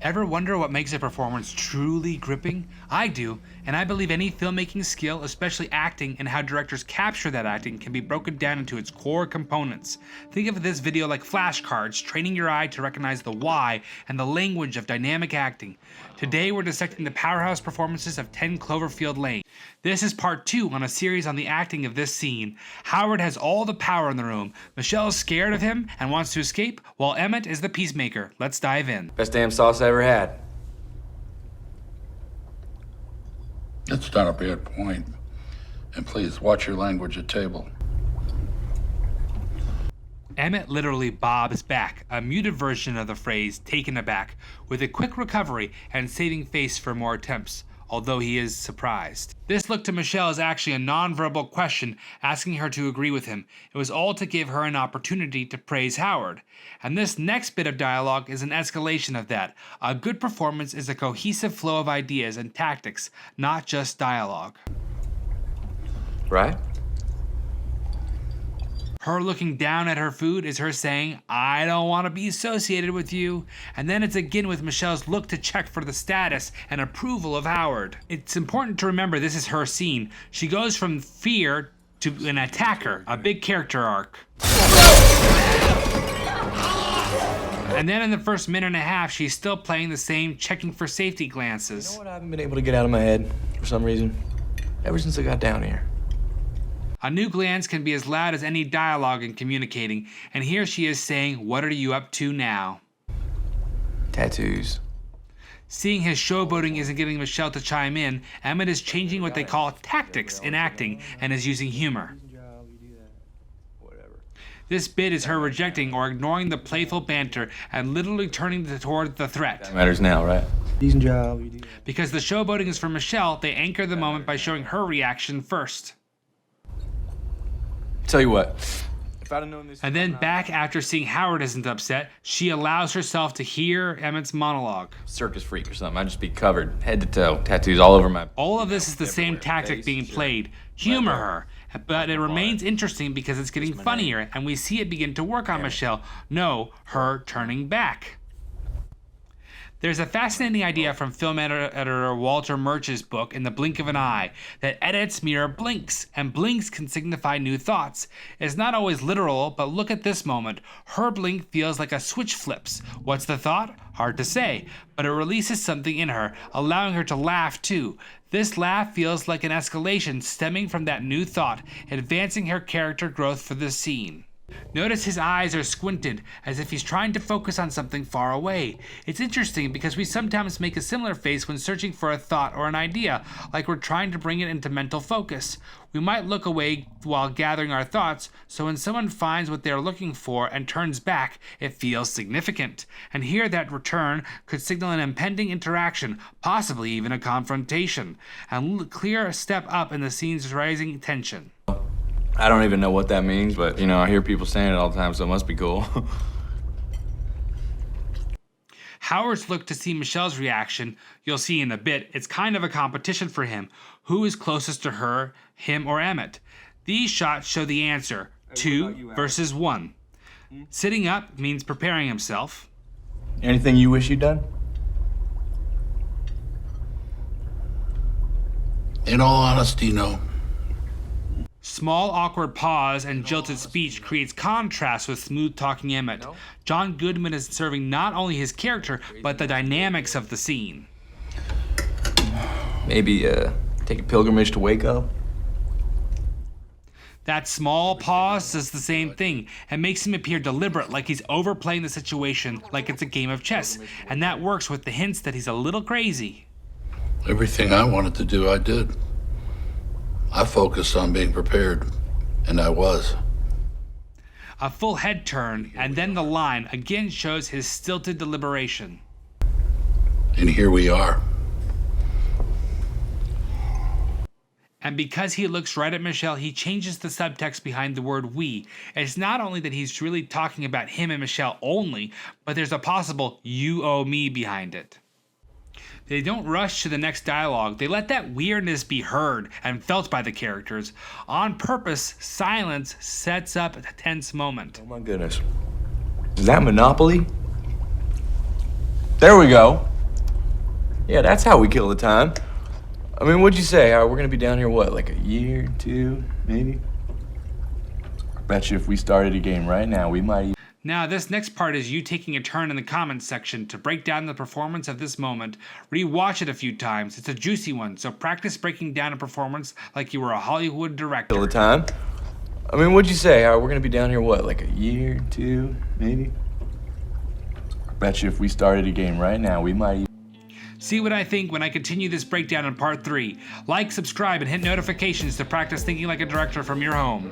Ever wonder what makes a performance truly gripping? I do, and I believe any filmmaking skill, especially acting, and how directors capture that acting can be broken down into its core components. Think of this video like flashcards, training your eye to recognize the why and the language of dynamic acting. Today we're dissecting the powerhouse performances of 10 Cloverfield Lane. This is part 2 on a series on the acting of this scene. Howard has all the power in the room. Michelle is scared of him and wants to escape, while Emmett is the peacemaker. Let's dive in. Best damn sauce I ever had. That's not a bad point. And please, watch your language at table. Emmett literally bobs back, a muted version of the phrase taken aback, with a quick recovery and saving face for more attempts, although he is surprised. This look to Michelle is actually a non-verbal question asking her to agree with him. It was all to give her an opportunity to praise Howard. And this next bit of dialogue is an escalation of that. A good performance is a cohesive flow of ideas and tactics, not just dialogue. Right? Her looking down at her food is her saying, "I don't want to be associated with you." And then it's again with Michelle's look to check for the status and approval of Howard. It's important to remember this is her scene. She goes from fear to an attacker, a big character arc. And then in the first minute and a half, she's still playing the same checking for safety glances. You know what I haven't been able to get out of my head for some reason? Ever since I got down here. A new glance can be as loud as any dialogue in communicating, and here she is saying, "What are you up to now?" Tattoos. Seeing his showboating isn't getting Michelle to chime in, Emmett is changing what they call tactics in acting and is using humor. This bit is her rejecting or ignoring the playful banter and literally turning toward the threat. That matters now, right? Decent job. Because the showboating is for Michelle, they anchor the moment by showing her reaction first. Tell you what, if I'd have known this. And then back after seeing Howard isn't upset, she allows herself to hear Emmett's monologue. Circus freak or something, I'd just be covered head to toe, tattoos all over my. All of this is the same tactic being played. Humor her. But it remains interesting because it's getting funnier, and we see it begin to work on Michelle. No, her turning back. There's a fascinating idea from film editor Walter Murch's book, In the Blink of an Eye, that edits mirror blinks, and blinks can signify new thoughts. It's not always literal, but look at this moment. Her blink feels like a switch flips. What's the thought? Hard to say, but it releases something in her, allowing her to laugh too. This laugh feels like an escalation stemming from that new thought, advancing her character growth for this scene. Notice his eyes are squinted, as if he's trying to focus on something far away. It's interesting because we sometimes make a similar face when searching for a thought or an idea, like we're trying to bring it into mental focus. We might look away while gathering our thoughts, so when someone finds what they're looking for and turns back, it feels significant. And here that return could signal an impending interaction, possibly even a confrontation, and clear a step up in the scene's rising tension. I don't even know what that means, but, you know, I hear people saying it all the time, so it must be cool. Howard's look to see Michelle's reaction, you'll see in a bit, it's kind of a competition for him. Who is closest to her, him or Emmett? These shots show the answer, 2 versus 1. Sitting up means preparing himself. Anything you wish you'd done? In all honesty, no. Small awkward pause and jilted speech creates contrast with smooth-talking Emmett. John Goodman is serving not only his character, but the dynamics of the scene. Maybe take a pilgrimage to wake up? That small pause does the same thing and makes him appear deliberate, like he's overplaying the situation like it's a game of chess. And that works with the hints that he's a little crazy. Everything I wanted to do, I did. I focused on being prepared, and I was. A full head turn, and then the line again shows his stilted deliberation. And here we are. And because he looks right at Michelle, he changes the subtext behind the word we. It's not only that he's really talking about him and Michelle only, but there's a possible you owe me behind it. They don't rush to the next dialogue. They let that weirdness be heard and felt by the characters. On purpose, silence sets up a tense moment. Oh my goodness. Is that Monopoly? There we go. Yeah, that's how we kill the time. I mean, what'd you say? We're gonna be down here, what, like a year, two, maybe? I bet you if we started a game right now, we might. Now, this next part is you taking a turn in the comments section to break down the performance of this moment. Rewatch it a few times. It's a juicy one, so practice breaking down a performance like you were a Hollywood director. Kill the time. I mean, what'd you say? We're gonna be down here, what, like a year, two, maybe? I bet you if we started a game right now, we might. See what I think when I continue this breakdown in part 3. Like, subscribe, and hit notifications to practice thinking like a director from your home.